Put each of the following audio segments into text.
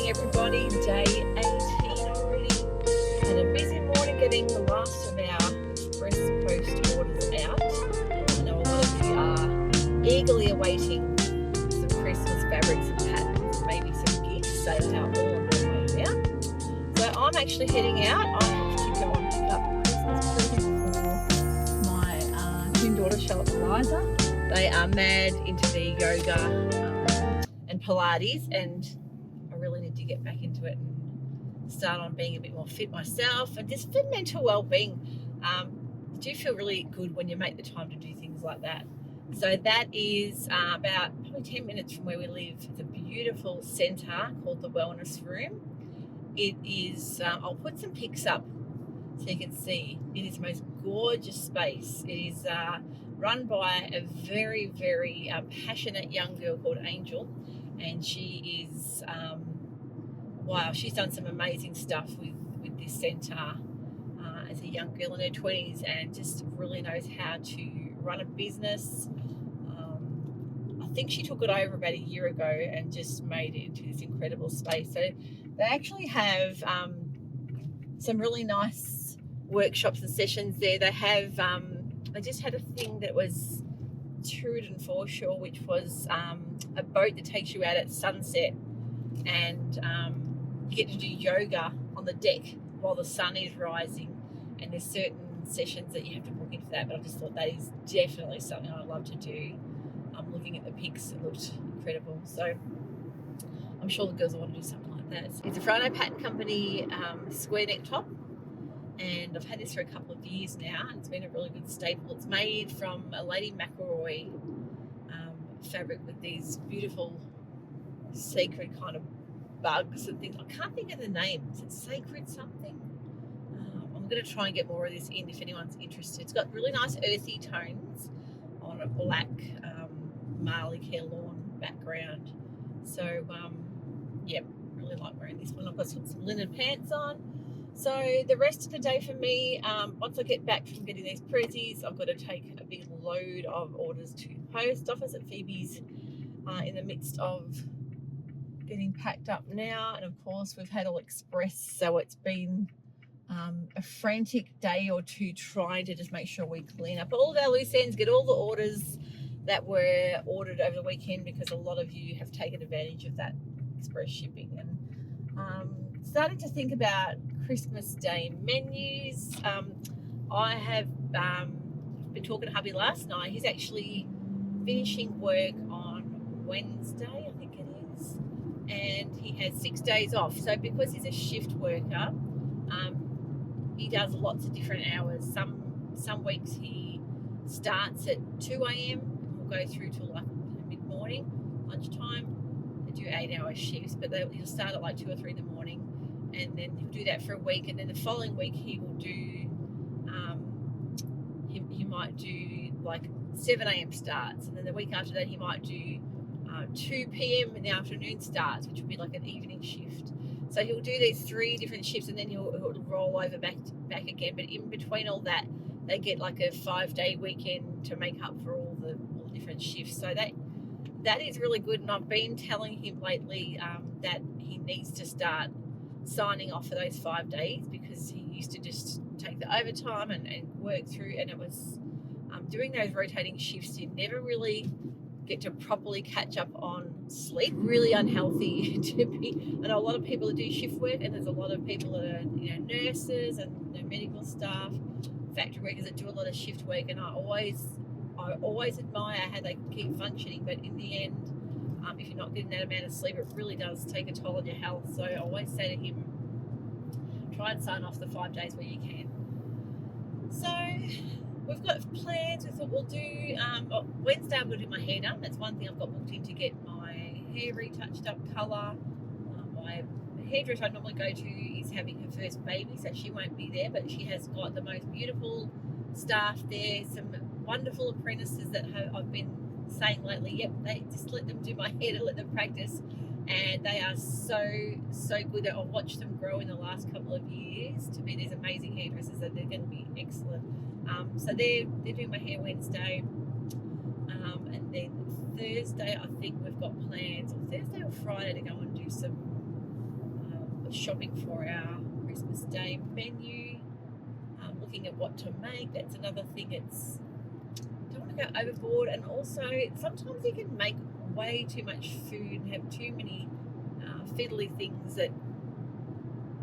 morning, everybody. Day 18 already. Had a busy morning getting the last of our express post orders out. I know a lot of you are eagerly awaiting some Christmas fabrics and patterns and maybe some gifts, so they are all on their way out. So I'm actually heading out. I have to go and pick up Christmas presents for my twin daughter, Charlotte and Eliza. They are mad into their yoga and Pilates, and I really need to get back into it and start on being a bit more fit myself, and just for mental well-being. I do feel really good when you make the time to do things like that. So that is about probably 10 minutes from where we live. It's a beautiful centre called the Wellness Room. It is, I'll put some pics up so you can see. It is the most gorgeous space. It is run by a very, very passionate young girl called Angel, and she is, wow, she's done some amazing stuff with this centre as a young girl in her 20s, and just really knows how to run a business. I think she took it over about a year ago and just made it into this incredible space. So they actually have some really nice workshops and sessions there. They have, they just had a thing that was Truden Foreshore, which was a boat that takes you out at sunset, and you get to do yoga on the deck while the sun is rising, and there's certain sessions that you have to book in for that, but I just thought that is definitely something I'd love to do. I'm looking at the pics, it looked incredible, so I'm sure the girls will want to do something like that. It's a Friday pattern company square neck top, and I've had this for a couple of years now. It's been a really good staple. It's made from a Lady McElroy fabric with these beautiful sacred kind of bugs and things. I can't think of the name. Is it sacred something? I'm going to try and get more of this in if anyone's interested. It's got really nice earthy tones on a black Marley Care lawn background. So, yeah, really like wearing this one. I've got some linen pants on. So the rest of the day for me, once I get back from getting these prezzies, I've got to take a big load of orders to the post office. At Phoebe's in the midst of getting packed up now, and of course we've had all express, so it's been a frantic day or two trying to just make sure we clean up all of our loose ends, get all the orders that were ordered over the weekend, because a lot of you have taken advantage of that express shipping. And starting to think about Christmas Day menus. I have been talking to hubby last night. He's actually finishing work on Wednesday, I think it is, and he has 6 days off. So because he's a shift worker, he does lots of different hours. Some weeks he starts at 2 a.m. and will go through till like mid-morning, lunchtime. They do 8-hour shifts, but he'll start at like 2 or 3 in the morning, and then he'll do that for a week, and then the following week he will do he might do like 7 a.m. starts, and then the week after that he might do 2 p.m. in the afternoon starts, which would be like an evening shift. So he'll do these 3 different shifts, and then he'll roll over back again. But in between all that, they get like a 5-day weekend to make up for all the different shifts. So that is really good. And I've been telling him lately that he needs to start signing off for those 5 days, because he used to just take the overtime and work through, and it was doing those rotating shifts, you never really get to properly catch up on sleep. Really unhealthy to be. I know a lot of people that do shift work, and there's a lot of people that are, nurses and medical staff, factory workers that do a lot of shift work, and I always admire how they keep functioning, but in the end, if you're not getting that amount of sleep, it really does take a toll on your health. So I always say to him, try and sign off the 5 days where you can. So we've got plans. We thought we'll do Wednesday I'm going to do my hair done. That's one thing I've got booked in, to get my hair retouched up colour. My hairdresser I normally go to is having her first baby, so she won't be there, but she has got the most beautiful staff there, some wonderful apprentices that I've been saying lately, yep, they just let them do my hair to let them practice, and they are so good. I've watched them grow in the last couple of years to be these amazing hairdressers, that they're going to be excellent. So they're doing my hair Wednesday, and then Thursday I think we've got plans, or Thursday or Friday, to go and do some shopping for our Christmas Day menu, looking at what to make. That's another thing. It's don't want to go overboard, and also sometimes you can make way too much food and have too many fiddly things that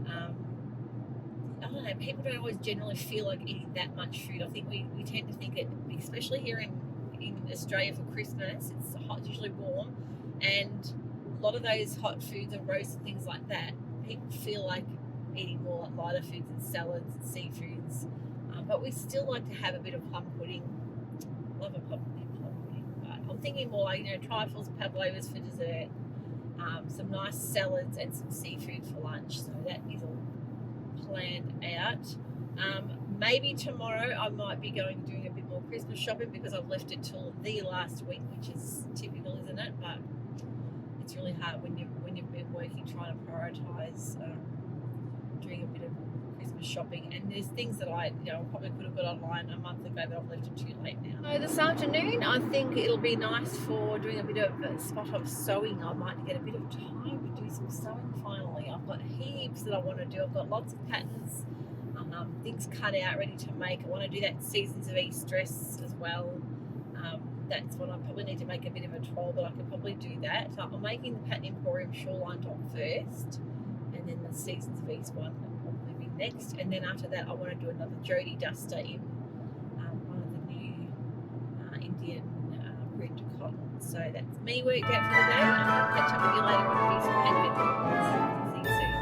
I don't know, people don't always generally feel like eating that much food. I think we tend to think it, especially here in Australia for Christmas, it's hot, usually warm, and a lot of those hot foods and roasts and things like that, people feel like eating more like lighter foods and salads and seafoods, but we still like to have a bit of plum pudding. Love a plum pudding, but I'm thinking more like, trifles, pavlovas for dessert, some nice salads and some seafood for lunch. So that is all planned out. Maybe tomorrow I might be doing a bit more Christmas shopping because I've left it till the last week, which is typical, isn't it? But it's really hard when you've been working, trying to prioritise doing a bit of Christmas shopping. And there's things that I probably could have got online a month ago, but I've left it too late now. So this afternoon I think it'll be nice for doing a bit of a spot of sewing. I might get a bit of time to do some sewing finally. I've got heaps that I want to do. I've got lots of patterns, things cut out ready to make. I want to do that Seasons of East dress as well. That's what I probably need to make a bit of a troll, but I could probably do that. So I'm making the Pattern Emporium shoreline top first, and then the Seasons of East one will probably be next. And then after that, I want to do another Jodie duster in one of the new Indian print cotton. So that's me worked out for the day. I'm going to catch up with you later when I do some handmade. See you soon.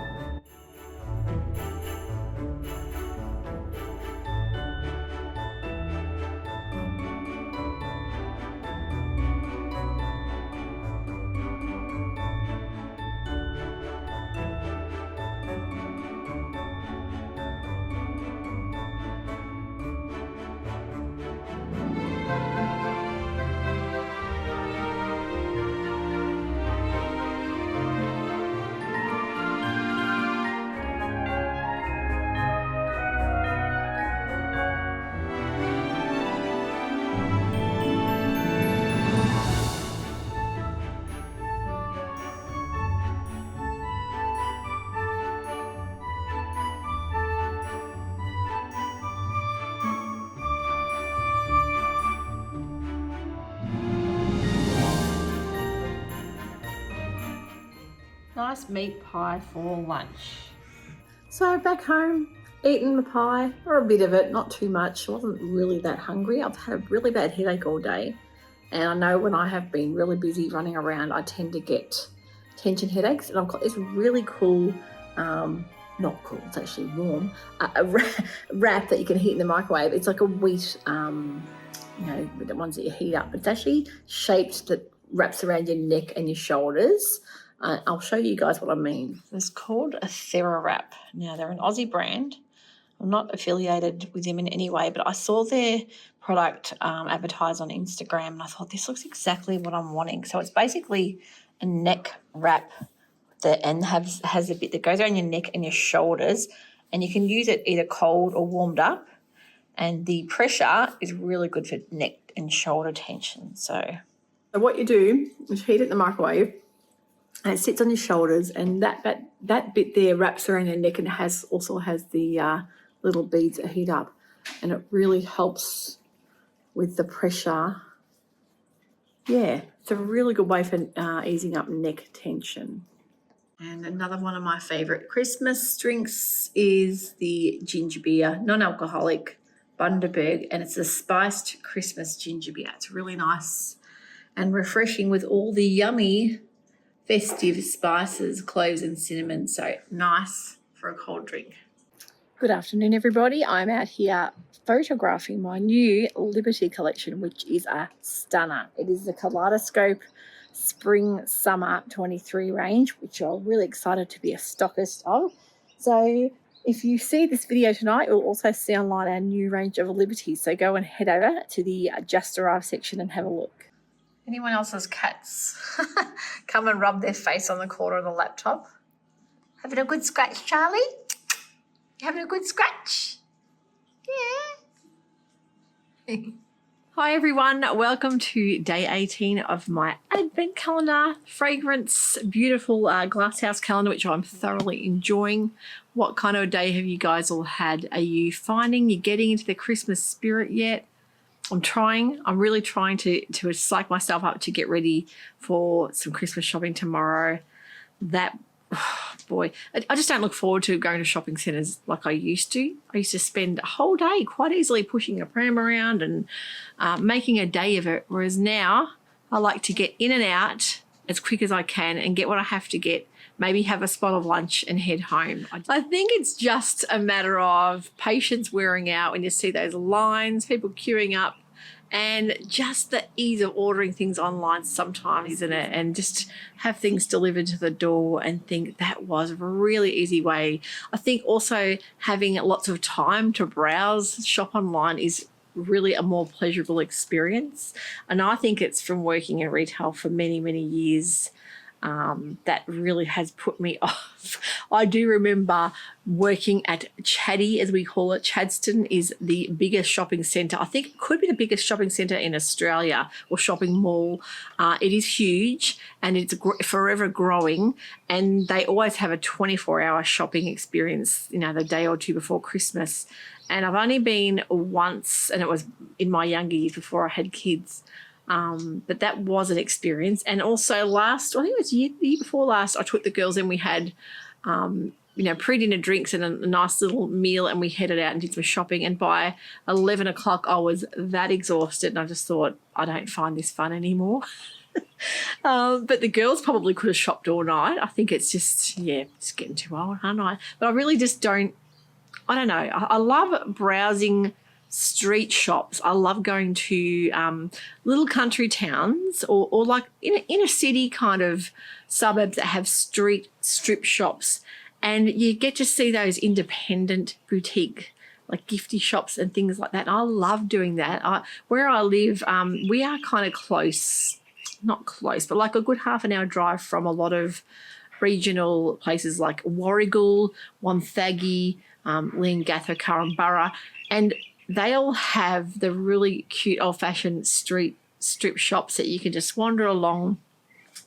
Nice meat pie for lunch. So back home, eating the pie, or a bit of it, not too much. I wasn't really that hungry. I've had a really bad headache all day. And I know when I have been really busy running around, I tend to get tension headaches. And I've got this really cool, not cool, it's actually warm, a wrap that you can heat in the microwave. It's like a wheat, the ones that you heat up. It's actually shaped that wraps around your neck and your shoulders. I'll show you guys what I mean. It's called a TheraWrap. Now, they're an Aussie brand. I'm not affiliated with them in any way, but I saw their product advertised on Instagram, and I thought, this looks exactly what I'm wanting. So it's basically a neck wrap and has a bit that goes around your neck and your shoulders, and you can use it either cold or warmed up, and the pressure is really good for neck and shoulder tension. So what you do is heat it in the microwave, and it sits on your shoulders, and that bit there wraps around your neck and also has the little beads that heat up, and it really helps with the pressure. Yeah, it's a really good way for easing up neck tension. And another one of my favourite Christmas drinks is the ginger beer, non-alcoholic Bundaberg, and it's a spiced Christmas ginger beer. It's really nice and refreshing with all the yummy festive spices, cloves and cinnamon. So nice for a cold drink. Good afternoon, everybody. I'm out here photographing my new Liberty collection, which is a stunner. It is the Kaleidoscope Spring Summer 23 range, which I'm really excited to be a stockist of. So if you see this video tonight, you'll also see online our new range of Liberty. So go and head over to the Just Arrived section and have a look. Anyone else's cats come and rub their face on the corner of the laptop? Having a good scratch, Charlie? You having a good scratch? Yeah. Hi everyone, welcome to day 18 of my advent calendar, fragrance, beautiful glasshouse calendar, which I'm thoroughly enjoying. What kind of day have you guys all had? Are you finding you're getting into the Christmas spirit yet? I'm really trying to psych myself up to get ready for some Christmas shopping tomorrow. That, oh boy, I just don't look forward to going to shopping centres like I used to. I used to spend a whole day quite easily pushing a pram around and making a day of it, whereas now I like to get in and out as quick as I can and get what I have to get, maybe have a spot of lunch and head home. I think it's just a matter of patience wearing out when you see those lines, people queuing up, and just the ease of ordering things online sometimes, isn't it? And just have things delivered to the door and think that was a really easy way. I think also having lots of time to browse, shop online is really a more pleasurable experience. And I think it's from working in retail for many, many years that really has put me off. I do remember working at Chaddy, as we call it. Chadstone is the biggest shopping centre. I think it could be the biggest shopping centre in Australia, or shopping mall. It is huge and it's forever growing, and they always have a 24-hour shopping experience, you know, the day or two before Christmas. And I've only been once, and it was in my younger years before I had kids. But that was an experience. And also I think it was the year before last, I took the girls and we had, pre-dinner drinks and a nice little meal, and we headed out and did some shopping. And by 11 o'clock, I was that exhausted, and I just thought, I don't find this fun anymore. But the girls probably could have shopped all night. I think it's just getting too old, aren't I? But I really just don't know. I love browsing street shops. I love going to little country towns or like in a city kind of suburbs that have strip shops, and you get to see those independent boutique like gifty shops and things like that. And I love doing that. Where I live, we are kind of close, not close, but like a good half an hour drive from a lot of regional places like Warragul, Wonthaggi, Leongatha, Currumborough, and they all have the really cute old-fashioned strip shops that you can just wander along,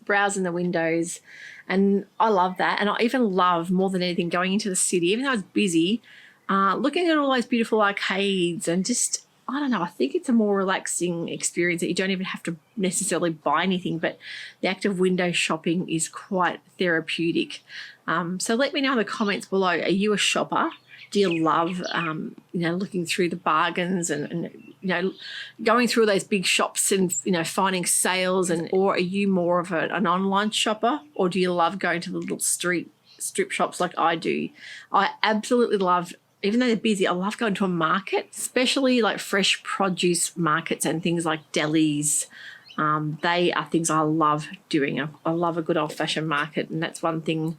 browse in the windows, and I love that. And I even love, more than anything, going into the city, even though it's busy, looking at all those beautiful arcades and just, I don't know, I think it's a more relaxing experience that you don't even have to necessarily buy anything, but the act of window shopping is quite therapeutic. So let me know in the comments below, are you a shopper? Do you love, looking through the bargains and going through those big shops and, finding sales, or are you more of an online shopper, or do you love going to the little strip shops like I do? I absolutely love, even though they're busy, I love going to a market, especially like fresh produce markets and things like delis. They are things I love doing. I love a good old-fashioned market, and that's one thing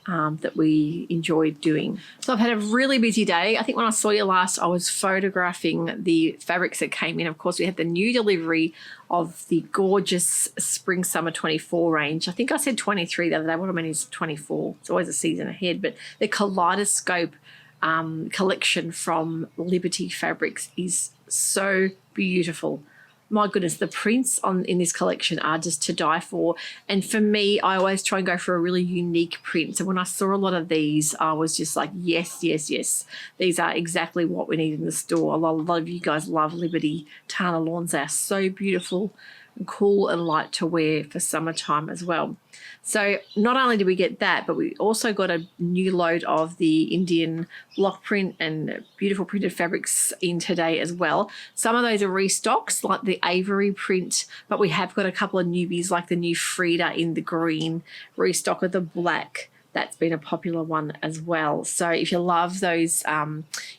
that we enjoyed doing. So I've had a really busy day. I think when I saw you last, I was photographing the fabrics that came in. Of course, we had the new delivery of the gorgeous Spring Summer 24 range. I think I said 23 the other day. What I mean is 24. It's always a season ahead. But the Kaleidoscope collection from Liberty Fabrics is so beautiful. My goodness, the prints in this collection are just to die for. And for me, I always try and go for a really unique print. So when I saw a lot of these, I was just like, yes, yes, yes. These are exactly what we need in the store. A lot of you guys love Liberty Tana lawns. They are so beautiful and cool and light to wear for summertime as well. So not only did we get that, but we also got a new load of the Indian block print and beautiful printed fabrics in today as well. Some of those are restocks, like the Avery print, but we have got a couple of newbies like the new Frida in the green, restock of the black. That's been a popular one as well. So if you love those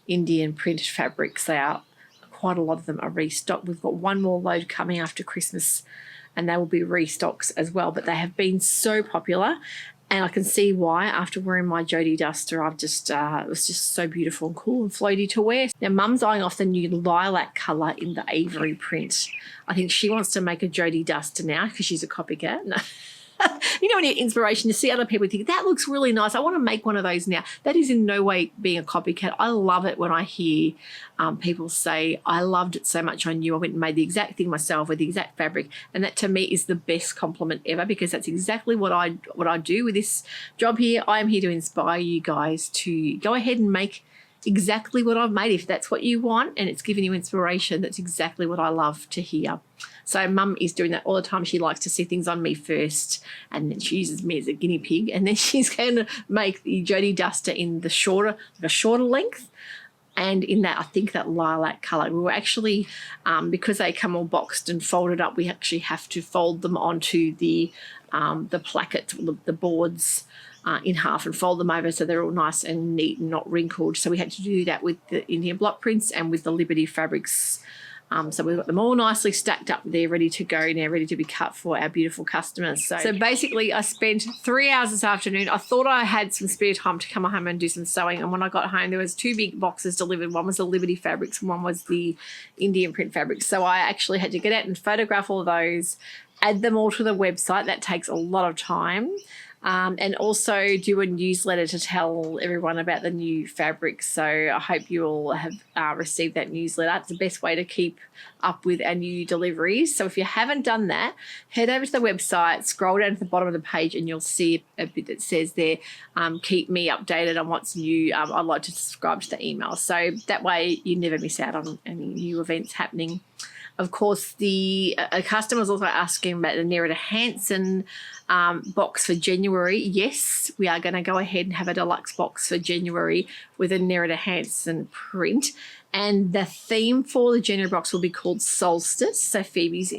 Indian printed fabrics, they are quite a lot of them are restocked. We've got one more load coming after Christmas, and they will be restocks as well. But they have been so popular, and I can see why. After wearing my Jodie Duster, it was just so beautiful and cool and floaty to wear. Now, Mum's eyeing off the new lilac colour in the Avery print. I think she wants to make a Jodie Duster now because she's a copycat. No. You know, when you get inspiration, you see other people think, that looks really nice. I want to make one of those now. That is in no way being a copycat. I love it when I hear people say, I loved it so much I knew I went and made the exact thing myself with the exact fabric. And that to me is the best compliment ever, because that's exactly what I do with this job here. I am here to inspire you guys to go ahead and make exactly what I've made. If that's what you want and it's giving you inspiration, that's exactly what I love to hear. So Mum is doing that all the time. She likes to see things on me first, and then she uses me as a guinea pig, and then she's going to make the Jodie duster in the shorter length. And in that, I think that lilac colour, we were actually, because they come all boxed and folded up, we actually have to fold them onto the plackets, the boards, in half and fold them over so they're all nice and neat and not wrinkled. So we had to do that with the Indian block prints and with the Liberty fabrics. So we've got them all nicely stacked up there, ready to go now, ready to be cut for our beautiful customers. So basically I spent 3 hours this afternoon. I thought I had some spare time to come home and do some sewing. And when I got home, there was 2 big boxes delivered. One was the Liberty fabrics and one was the Indian print fabrics. So I actually had to get out and photograph all of those, add them all to the website. That takes a lot of time. And also do a newsletter to tell everyone about the new fabrics. So I hope you all have received that newsletter. It's the best way to keep up with our new deliveries. So if you haven't done that, head over to the website, scroll down to the bottom of the page, and you'll see a bit that says there, keep me updated on what's new. I'd like to subscribe to the email. So that way you never miss out on any new events happening. Of course, the customer was also asking about the Nerida Hansen box for January. Yes, we are going to go ahead and have a deluxe box for January with a Nerida Hansen print. And the theme for the January box will be called Solstice. So Phoebe's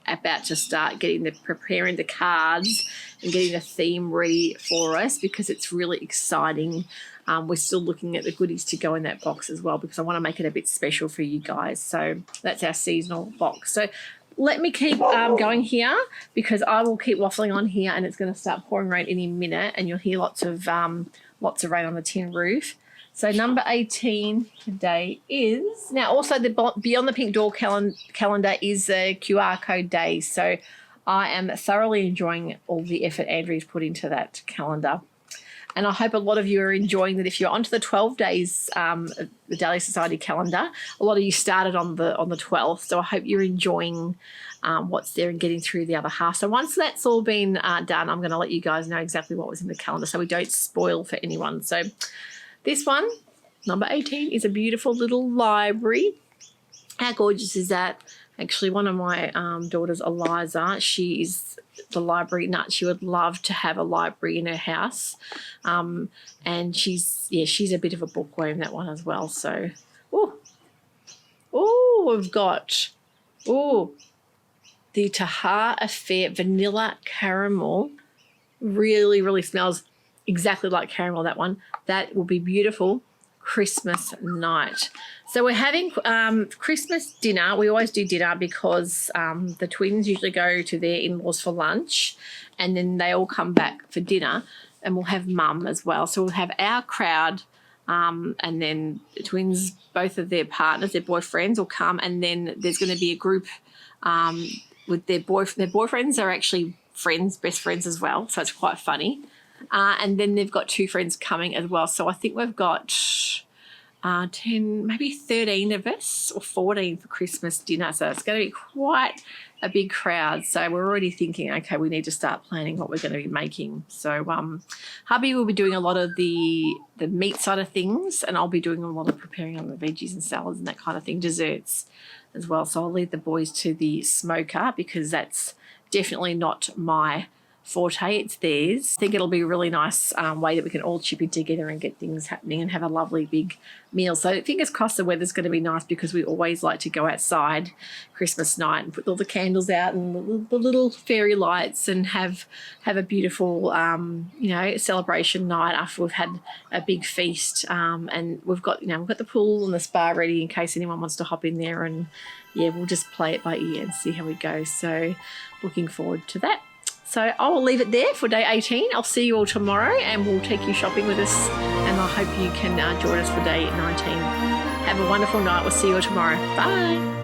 about to start preparing the cards and getting the theme ready for us, because it's really exciting. We're still looking at the goodies to go in that box as well, because I want to make it a bit special for you guys. So that's our seasonal box. So let me keep going here, because I will keep waffling on here, and it's going to start pouring rain any minute, and you'll hear lots of rain on the tin roof. So number 18 today is, now also the Beyond the Pink Door calendar is a QR code day. So I am thoroughly enjoying all the effort Andrew's put into that calendar. And I hope a lot of you are enjoying that. If you're onto the 12 days, the Dahlia Sewciety calendar, a lot of you started on the 12th. So I hope you're enjoying what's there and getting through the other half. So once that's all been done, I'm going to let you guys know exactly what was in the calendar so we don't spoil for anyone. So this one, number 18, is a beautiful little library. How gorgeous is that? Actually, one of my daughters, Eliza, she is the library nut. She would love to have a library in her house. And she's a bit of a bookworm, that one as well. So, we've got, the Tahar Affair Vanilla Caramel. Really, really smells exactly like caramel, that one. That will be beautiful Christmas night. So we're having Christmas dinner. We always do dinner because the twins usually go to their in-laws for lunch, and then they all come back for dinner, and we'll have Mum as well. So we'll have our crowd, and then the twins, both of their partners, their boyfriends will come, and then there's going to be a group with their boyfriends are actually friends, best friends as well. So it's quite funny. And then they've got 2 friends coming as well. So I think we've got 10, maybe 13 of us, or 14 for Christmas dinner. So it's going to be quite a big crowd. So we're already thinking, okay, we need to start planning what we're going to be making. So hubby will be doing a lot of the meat side of things, and I'll be doing a lot of preparing on the veggies and salads and that kind of thing, desserts as well. So I'll lead the boys to the smoker, because that's definitely not my forte, it's theirs. I think it'll be a really nice way that we can all chip in together and get things happening and have a lovely big meal. So fingers crossed the weather's going to be nice, because we always like to go outside Christmas night and put all the candles out and the little fairy lights and have a beautiful celebration night after we've had a big feast. And we've got the pool and the spa ready in case anyone wants to hop in there, and we'll just play it by ear and see how we go. So looking forward to that. So I will leave it there for day 18. I'll see you all tomorrow, and we'll take you shopping with us, and I hope you can join us for day 19. Have a wonderful night. We'll see you all tomorrow. Bye.